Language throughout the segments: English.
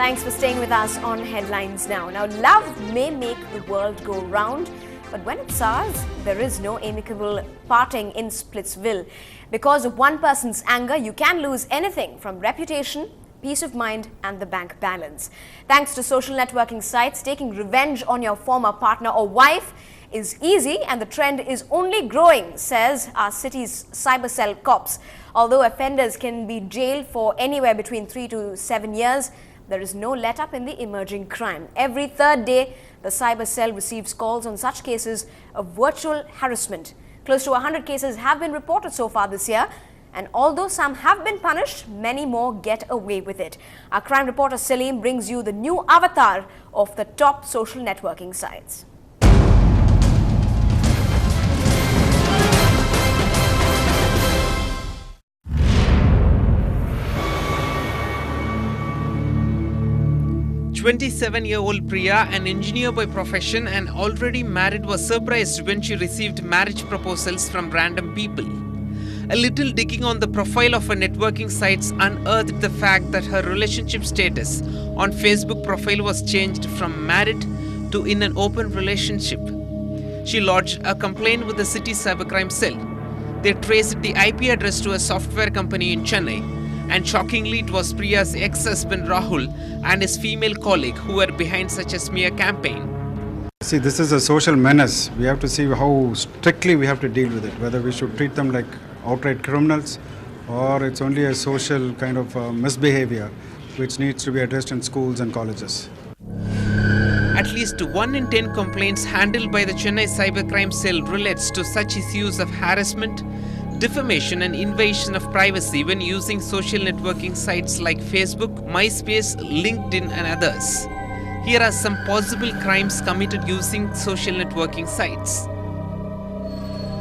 Thanks for staying with us on Headlines Now. Now, love may make the world go round, but when it's ours, there is no amicable parting in Splitsville. Because of one person's anger, you can lose anything from reputation, peace of mind and the bank balance. Thanks to social networking sites, taking revenge on your former partner or wife is easy and the trend is only growing, says our city's cyber cell cops. Although offenders can be jailed for anywhere between 3 to 7 years, there is no let-up in the emerging crime. Every third day, the cyber cell receives calls on such cases of virtual harassment. Close to 100 cases have been reported so far this year, and although some have been punished, many more get away with it. Our crime reporter Salim brings you the new avatar of the top social networking sites. "27-year-old Priya, an engineer by profession and already married, was surprised when she received marriage proposals from random people. A little digging on the profile of her networking sites unearthed the fact that her relationship status on Facebook profile was changed from married to in an open relationship. She lodged a complaint with the city cybercrime cell. They traced the IP address to a software company in Chennai. And shockingly, it was Priya's ex-husband Rahul and his female colleague who were behind such a smear campaign. See, this is a social menace. We have to see how strictly we have to deal with it, whether we should treat them like outright criminals or it's only a social kind of misbehavior which needs to be addressed in schools and colleges. At least 1 in 10 complaints handled by the Chennai cybercrime cell relates to such issues of harassment, defamation and invasion of privacy when using social networking sites like Facebook, MySpace, LinkedIn and others. Here are some possible crimes committed using social networking sites.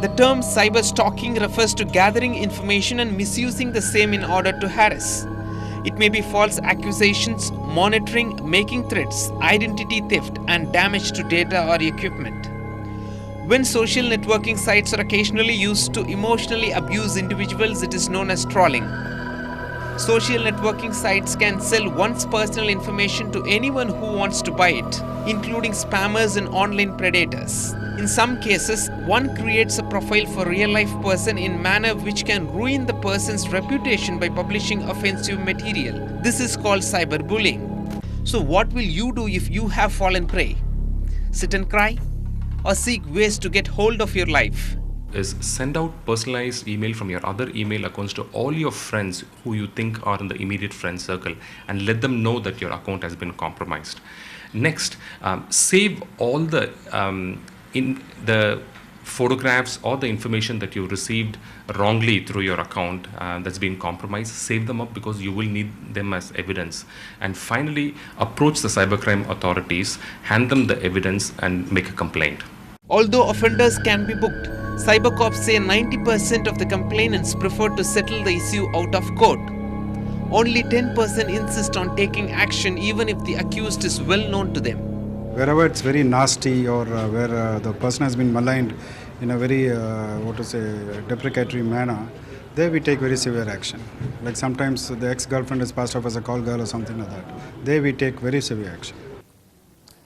The term cyber stalking refers to gathering information and misusing the same in order to harass. It may be false accusations, monitoring, making threats, identity theft and damage to data or equipment. When social networking sites are occasionally used to emotionally abuse individuals, it is known as trolling. Social networking sites can sell one's personal information to anyone who wants to buy it, including spammers and online predators. In some cases, one creates a profile for a real-life person in manner which can ruin the person's reputation by publishing offensive material. This is called cyberbullying. So what will you do if you have fallen prey? Sit and cry? Or seek ways to get hold of your life? Is send out personalized email from your other email accounts to all your friends who you think are in the immediate friend circle and let them know that your account has been compromised. Next, save all the photographs or the information that you received wrongly through your account that's been compromised. Save them up because you will need them as evidence. And finally, approach the cybercrime authorities, hand them the evidence and make a complaint. Although offenders can be booked, cyber cops say 90% of the complainants prefer to settle the issue out of court. Only 10% insist on taking action even if the accused is well known to them. Wherever it's very nasty or where the person has been maligned in a very, deprecatory manner, there we take very severe action. Like sometimes the ex-girlfriend is passed off as a call girl or something like that. There we take very severe action.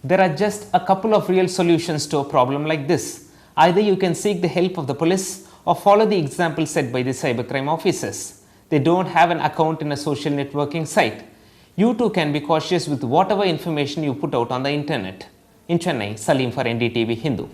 There are just a couple of real solutions to a problem like this. Either you can seek the help of the police or follow the example set by the cybercrime officers. They don't have an account in a social networking site. You too can be cautious with whatever information you put out on the internet. In Chennai, Salim for Ndtv-Hindu.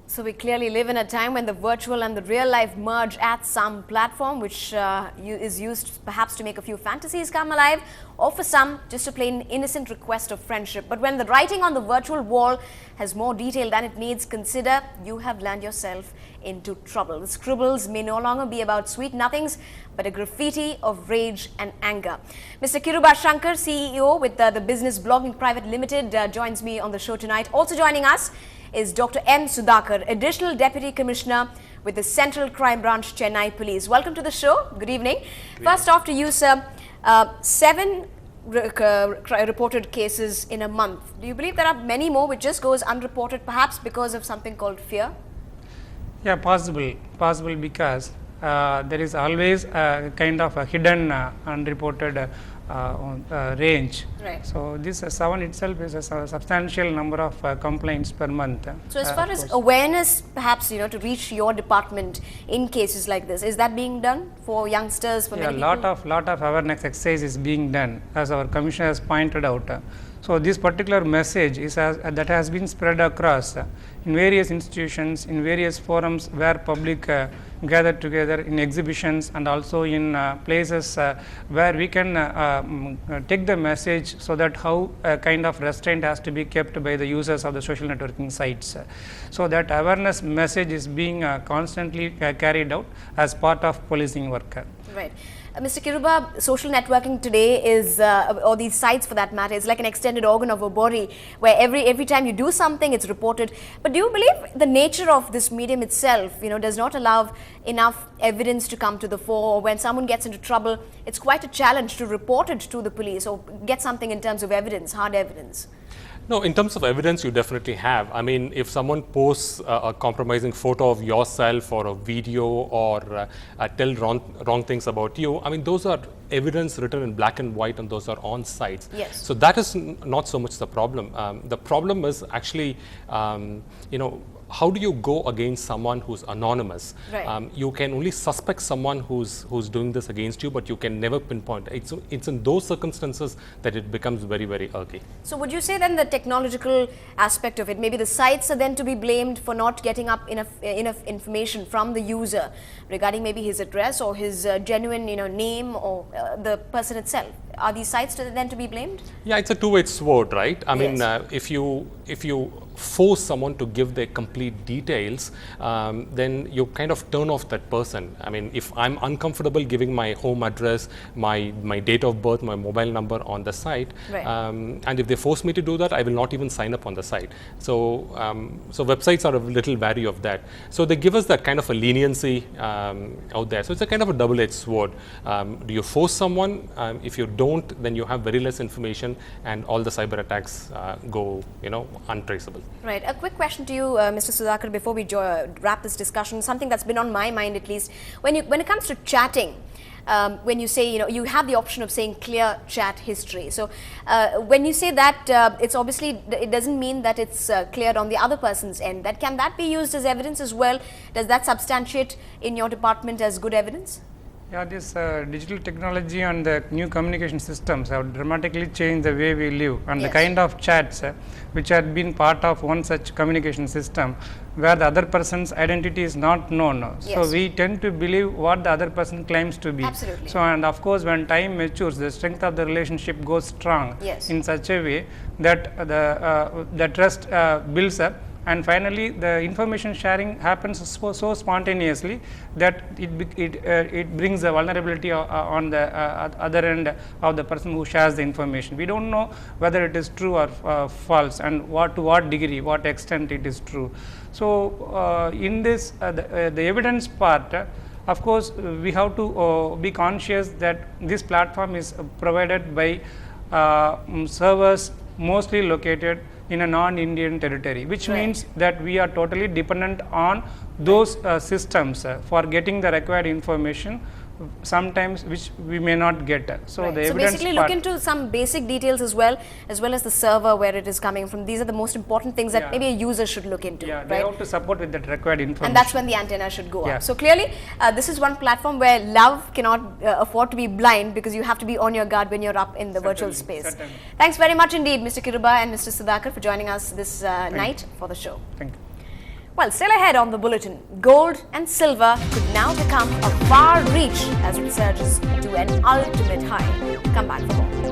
So we clearly live in a time when the virtual and the real life merge at some platform, which is used perhaps to make a few fantasies come alive, or for some just a plain innocent request of friendship. But when the writing on the virtual wall has more detail than it needs, consider you have landed yourself into trouble. The scribbles may no longer be about sweet nothings, but a graffiti of rage and anger. Mr. Kiruba Shankar, CEO with the Business Blogging Private Limited, joins me on the show tonight. Also joining us is Dr. N. Sudhakar, Additional Deputy Commissioner with the Central Crime Branch, Chennai Police. Welcome to the show. Good evening. First off to you, sir, 7 reported cases in a month. Do you believe there are many more which just goes unreported, perhaps because of something called fear? Yeah, possible because there is always a kind of a hidden unreported range. Right. So this 7 itself is a substantial number of complaints per month. So as far as awareness, perhaps, to reach your department in cases like this, is that being done for youngsters, for many people? lot of awareness exercise is being done, as our commissioner has pointed out. So this particular message is that has been spread across in various institutions, in various forums where public gather together, in exhibitions, and also in places where we can take the message, so that how a kind of restraint has to be kept by the users of the social networking sites. So that awareness message is being constantly carried out as part of policing work. Right. Mr. Kiruba, social networking today is, or these sites for that matter, is like an extended organ of a body, where every time you do something, it's reported. But do you believe the nature of this medium itself, does not allow enough evidence to come to the fore? Or when someone gets into trouble, it's quite a challenge to report it to the police or get something in terms of evidence, hard evidence. No, in terms of evidence, you definitely have. I mean, if someone posts a compromising photo of yourself or a video or tell wrong things about you, I mean, those are evidence written in black and white, and those are on sites. Yes. So that is not so much the problem. The problem is actually, how do you go against someone who's anonymous? Right. You can only suspect someone who's doing this against you, but you can never pinpoint. It's in those circumstances that it becomes very, very ugly. So would you say then the technological aspect of it, maybe the sites are then to be blamed for not getting up enough information from the user regarding maybe his address or his genuine name or the person itself? Are these sites then to be blamed? Yeah, it's a two-edged sword, right? I mean, Yes. if you force someone to give their complete details, then you kind of turn off that person. I mean, if I'm uncomfortable giving my home address, my date of birth, my mobile number on the site, Right. And if they force me to do that, I will not even sign up on the site. So, so websites are a little wary of that. So they give us that kind of a leniency out there. So it's a kind of a double-edged sword. Do you force someone? If you don't, then you have very less information, and all the cyber attacks go, untraceable. Right. A quick question to you, Mr. Sudhakar, before we wrap this discussion. Something that's been on my mind, at least, when it comes to chatting. When you say, you have the option of saying clear chat history. So when you say that, it's obviously, it doesn't mean that it's cleared on the other person's end. Can that be used as evidence as well? Does that substantiate in your department as good evidence? Yeah, this digital technology and the new communication systems have dramatically changed the way we live, and Yes. the kind of chats which had been part of one such communication system where the other person's identity is not known. Yes. So we tend to believe what the other person claims to be. Absolutely. So, and of course, when time matures, the strength of the relationship goes strong. Yes. In such a way that the trust builds up. And finally, the information sharing happens so spontaneously that it brings a vulnerability on the other end of the person who shares the information. We don't know whether it is true or false, and to what degree, what extent it is true. So in this, the evidence part, of course, we have to be conscious that this platform is provided by servers mostly located in a non-Indian territory, which Right. means that we are totally dependent on those systems for getting the required information, sometimes which we may not get. So Right. the So evidence basically part, look into some basic details as well as the server where it is coming from. These are the most important things that Yeah. maybe a user should look into, yeah, they right? have to support with that required information. And that's when the antenna should go Yeah. up. So clearly, this is one platform where love cannot afford to be blind, because you have to be on your guard when you're up in the virtual space. Certainly. Thanks very much indeed, Mr. Kiruba and Mr. Sudhakar, for joining us this night for the show. Thank you. Well, still ahead on the bulletin, gold and silver could now become a far reach as it surges to an ultimate high. Come back for more.